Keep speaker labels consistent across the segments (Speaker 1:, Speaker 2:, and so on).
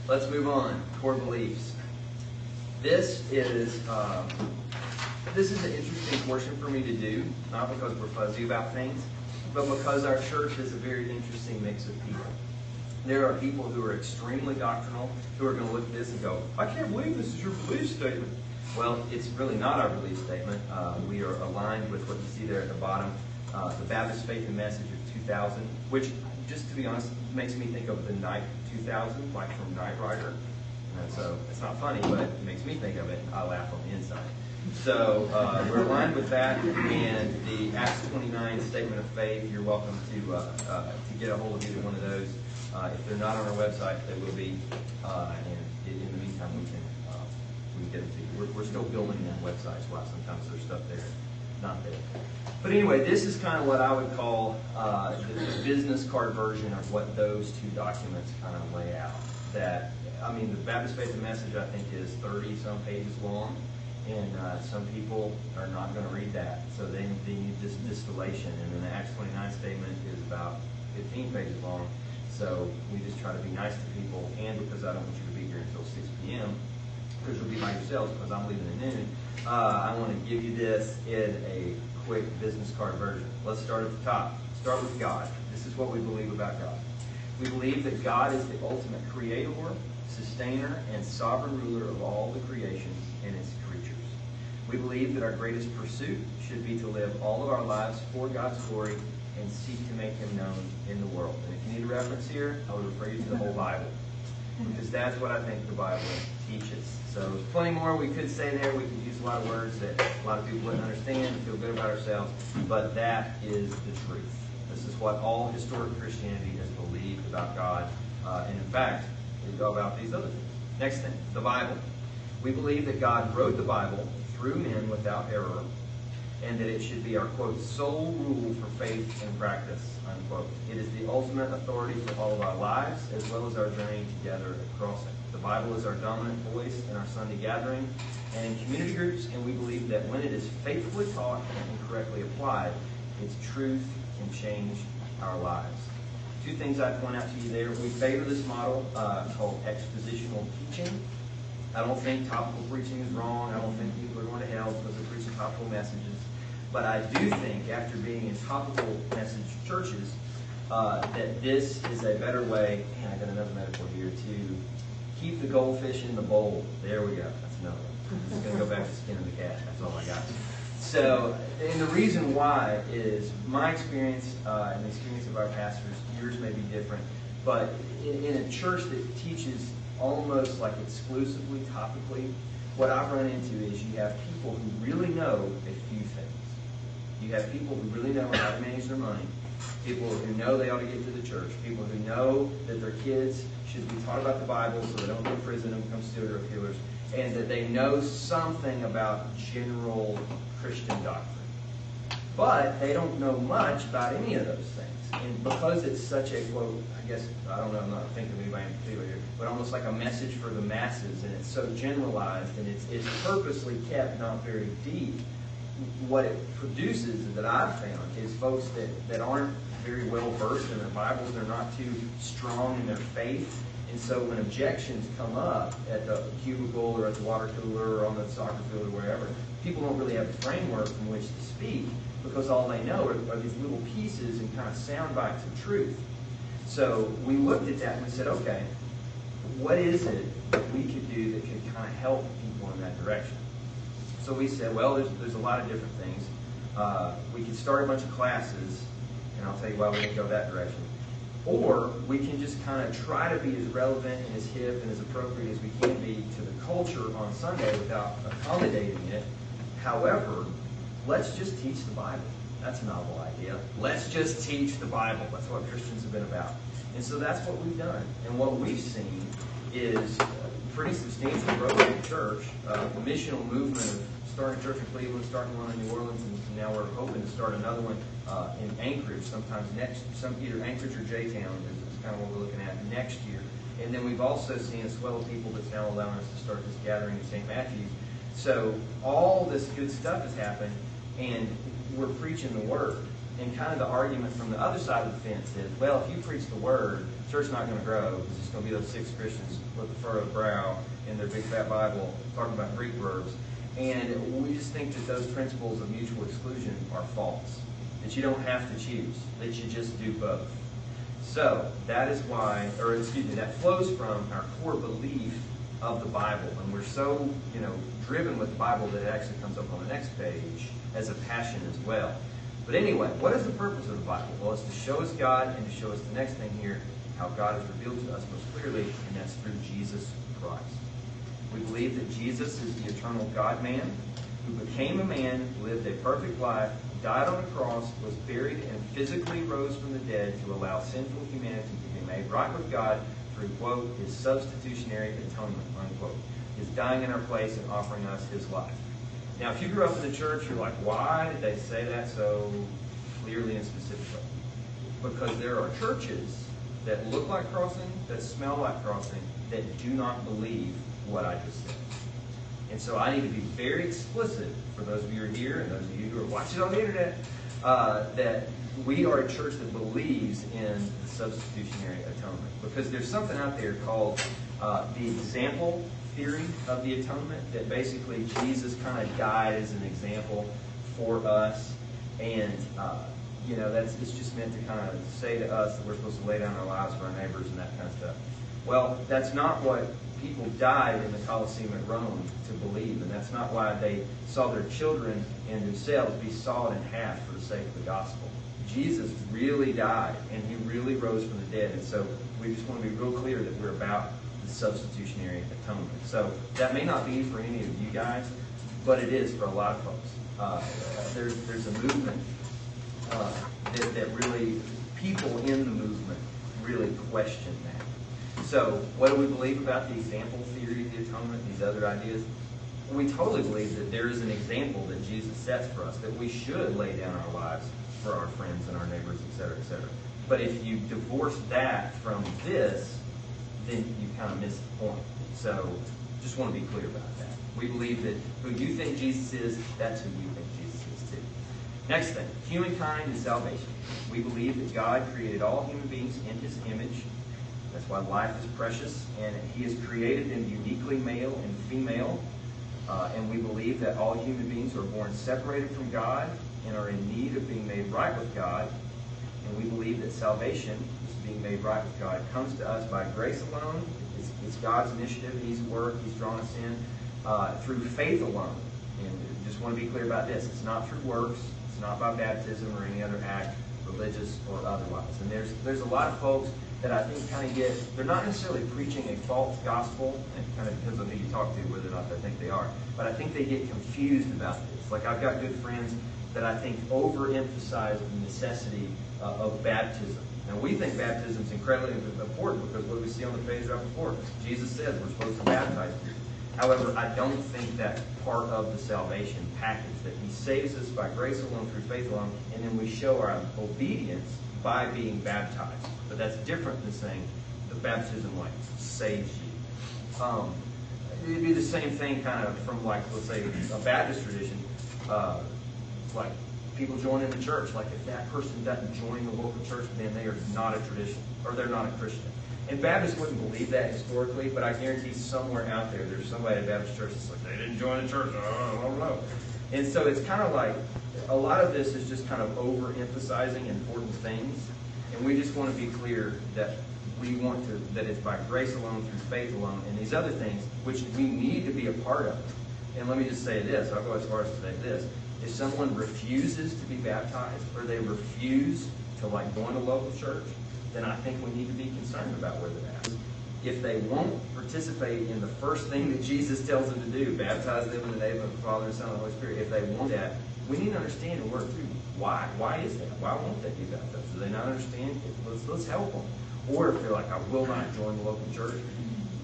Speaker 1: Let's move on. Core beliefs. This is an interesting portion for me to do, not because we're fuzzy about things, but because our church is a very interesting mix of people. There are people who are extremely doctrinal, who are going to look at this and go, I can't believe this is your belief statement. Well, it's really not our belief statement. We are aligned with what you see there at the bottom, the Baptist Faith and Message of 2000, which, just to be honest, makes me think of the Night 2000, like from Knight Rider. And so it's not funny, but it makes me think of it. I laugh on the inside. So we're aligned with that, and the Acts 29 Statement of Faith. You're welcome to get a hold of either one of those. If they're not on our website, they will be. And in the meantime, we can get them to you. We're still building that website, so sometimes there's stuff there, not there. But anyway, this is kind of what I would call the business card version of what those two documents kind of lay out. That, I mean, the Baptist Faith and Message, I think, is 30-some pages long, and some people are not going to read that. So they need this distillation. And then the Acts 29 statement is about 15 pages long. So we just try to be nice to people, and because I don't want you to be here until 6 p.m., because you'll be by yourselves because I'm leaving at noon, I want to give you this in a quick business card version. Let's start at the top. Start with God. This is what we believe about God. We believe that God is the ultimate creator, sustainer, and sovereign ruler of all the creations and its creatures. We believe that our greatest pursuit should be to live all of our lives for God's glory and seek to make Him known in the world. And if you need a reference here, I would refer you to the whole Bible, because that's what I think the Bible teaches. So there's plenty more we could say there. We could use a lot of words that a lot of people wouldn't understand and feel good about ourselves, but that is the truth. This is what all historic Christianity has believed about God, and in fact, about these other things. Next thing, the Bible. We believe that God wrote the Bible through men without error, and that it should be our, quote, sole rule for faith and practice, unquote. It is the ultimate authority for all of our lives, as well as our journey together across it. The Bible is our dominant voice in our Sunday gathering and in community groups, and we believe that when it is faithfully taught and correctly applied, its truth can change our lives. Two things I'd point out to you there. We favor this model called expositional teaching. I don't think topical preaching is wrong. I don't think people are going to hell because they're preaching topical messages. But I do think, after being in topical message churches, that this is a better way, and I got another metaphor here, to keep the goldfish in the bowl. There we go. That's another one. I'm just going to go back to skinning the cat. That's all I got. So, and the reason why is my experience and the experience of our pastors, yours may be different, but in a church that teaches almost like exclusively topically, what I've run into is you have people who really know a few things. You have people who really know how to manage their money, people who know they ought to get to the church, people who know that their kids should be taught about the Bible so they don't go to prison and become serial killers, and that they know something about general Christian doctrine. But they don't know much about any of those things. And because it's such a, quote, I guess, I don't know, I'm not thinking of anybody in particular here, but almost like a message for the masses, and it's so generalized, and it's purposely kept not very deep, what it produces that I've found is folks that aren't very well versed in their Bibles, they're not too strong in their faith, and so when objections come up at the cubicle or at the water cooler or on the soccer field or wherever, people don't really have a framework from which to speak, because all they know are these little pieces and kind of sound bites of truth. So we looked at that and we said, okay, what is it that we could do that could kind of help people in that direction? So we said, well, there's a lot of different things. We could start a bunch of classes, and I'll tell you why we didn't go that direction. Or we can just kind of try to be as relevant and as hip and as appropriate as we can be to the culture on Sunday without accommodating it. However, let's just teach the Bible. That's a novel idea. Let's just teach the Bible. That's what Christians have been about. And so that's what we've done. And what we've seen is pretty substantial growth in the church, the missional movement of starting a church in Cleveland, starting one in New Orleans, and now we're hoping to start another one in Anchorage sometime either Anchorage or J-Town is kind of what we're looking at next year. And then we've also seen a swell of people that's now allowing us to start this gathering in St. Matthews. So all this good stuff has happened, and we're preaching the Word. And kind of the argument from the other side of the fence is, well, if you preach the word, church's not going to grow. It's just going to be those 6 Christians with a furrowed brow in their big fat Bible talking about Greek verbs. And we just think that those principles of mutual exclusion are false. That you don't have to choose. That you just do both. So that is why, that flows from our core belief of the Bible. And we're so, driven with the Bible that it actually comes up on the next page as a passion as well. But anyway, what is the purpose of the Bible? Well, it's to show us God and to show us the next thing here, how God is revealed to us most clearly, and that's through Jesus Christ. We believe that Jesus is the eternal God-man who became a man, lived a perfect life, died on the cross, was buried, and physically rose from the dead to allow sinful humanity to be made right with God through, quote, his substitutionary atonement, unquote, his dying in our place and offering us his life. Now, if you grew up in the church, you're like, why did they say that so clearly and specifically? Because there are churches that look like Crossing, that smell like Crossing, that do not believe what I just said. And so I need to be very explicit for those of you who are here and those of you who are watching on the internet, that we are a church that believes in the substitutionary atonement. Because there's something out there called the example theory of the atonement, that basically Jesus kind of died as an example for us. And, it's just meant to kind of say to us that we're supposed to lay down our lives for our neighbors and that kind of stuff. Well, that's not what people died in the Colosseum at Rome to believe, and that's not why they saw their children and themselves be sawed in half for the sake of the gospel. Jesus really died, and he really rose from the dead, and so we just want to be real clear that we're about the substitutionary atonement. So that may not be for any of you guys, but it is for a lot of folks. There's a movement that really, people in the movement really question that. So what do we believe about the example theory of the atonement, these other ideas? We totally believe that there is an example that Jesus sets for us, that we should lay down our lives for our friends and our neighbors, etc., etc. But if you divorce that from this, then you kind of miss the point. So just want to be clear about that. We believe that who you think Jesus is, that's who we think Jesus is too. Next thing, humankind and salvation. We believe that God created all human beings in his image. That's why life is precious, and he has created them uniquely male and female. And we believe that all human beings are born separated from God and are in need of being made right with God. And we believe that salvation, this being made right with God, comes to us by grace alone. It's God's initiative. He's at work. He's drawn us in through faith alone. And just want to be clear about this. It's not through works. It's not by baptism or any other act, religious or otherwise. And there's a lot of folks that I think kind of they're not necessarily preaching a false gospel. It kind of depends on who you talk to, whether or not they think they are. But I think they get confused about this. Like, I've got good friends that I think overemphasize the necessity of baptism. Now, we think baptism is incredibly important because what we see on the page right before, Jesus says we're supposed to baptize people. However, I don't think that's part of the salvation package, that he saves us by grace alone, through faith alone, and then we show our obedience by being baptized. But that's different than saying the baptism saves you. It'd be the same thing kind of from, let's say, a Baptist tradition. Like, people joining the church. Like, if that person doesn't join the local church, then they are not a tradition, or they're not a Christian. And Baptists wouldn't believe that historically, but I guarantee somewhere out there's somebody at a Baptist church that's like, they didn't join the church, I don't know. And so it's kind of like, a lot of this is just kind of overemphasizing important things. And we just want to be clear that that it's by grace alone, through faith alone, and these other things, which we need to be a part of. And let me just say this, I'll go as far as to say this. If someone refuses to be baptized, or they refuse to go into local church, then I think we need to be concerned about where they're at. If they won't participate in the first thing that Jesus tells them to do, baptize them in the name of the Father, and Son, and the Holy Spirit, if they won't that, we need to understand and work through why. Why is that? Why won't they be baptized? Do they not understand? Let's help them. Or if they're like, I will not join the local church,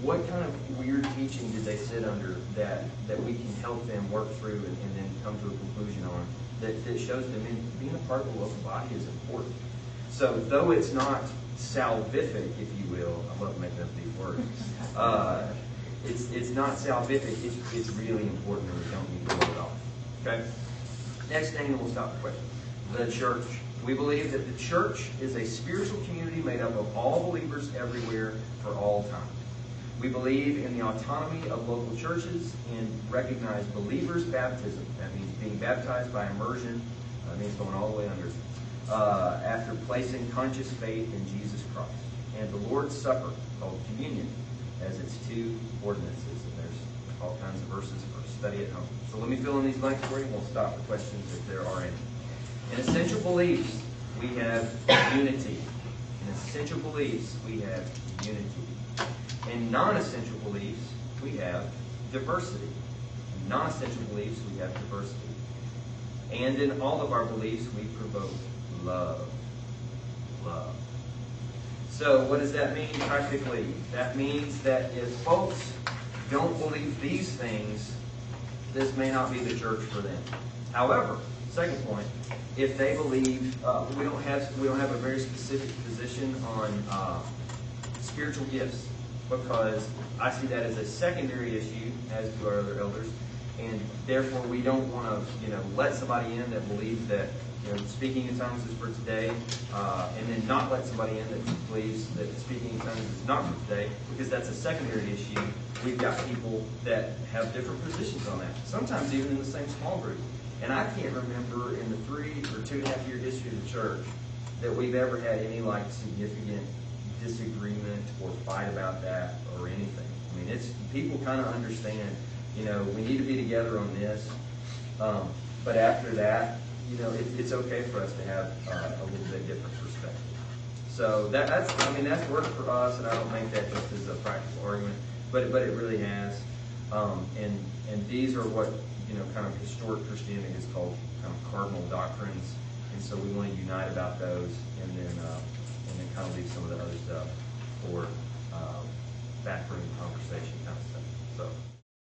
Speaker 1: what kind of weird teaching did they sit under that we can help them work through and then come to a conclusion on that shows them being a part of the local body is important. So though it's not salvific, if you will, I love making up these words, it's not salvific, it's really important, and we don't need to blow it off. Okay? Next thing, and we'll stop the question. The church. We believe that the church is a spiritual community made up of all believers everywhere for all time. We believe in the autonomy of local churches and recognize believers' baptism. That means being baptized by immersion. That means going all the way under. After placing conscious faith in Jesus Christ. And the Lord's Supper, called communion, as its two ordinances. And there's all kinds of verses for study at home. So let me fill in these blanks for you, and we'll stop for questions if there are any. In essential beliefs, we have unity. In essential beliefs, we have unity. In non-essential beliefs, we have diversity. In non-essential beliefs, we have diversity. And in all of our beliefs, we provoke love. Love. So what does that mean practically? That means that if folks don't believe these things, this may not be the church for them. However, second point, if they believe, we don't have a very specific position on spiritual gifts, because I see that as a secondary issue, as do our other elders, and therefore we don't want to, let somebody in that believes that speaking in tongues is for today, and then not let somebody in that believes that speaking in tongues is not for today, because that's a secondary issue. We've got people that have different positions on that, sometimes even in the same small group. And I can't remember in the 3 or 2.5 year history of the church that we've ever had any significant disagreement or fight about that or anything. I mean, people kind of understand, we need to be together on this, but after that, it's okay for us to have a little bit different perspective. So that's worked for us, and I don't make that just as a practical argument, but it really has. And these are what kind of historic Christianity is called kind of cardinal doctrines, and so we want to unite about those, and then kind of leave some of the other stuff for backroom conversation.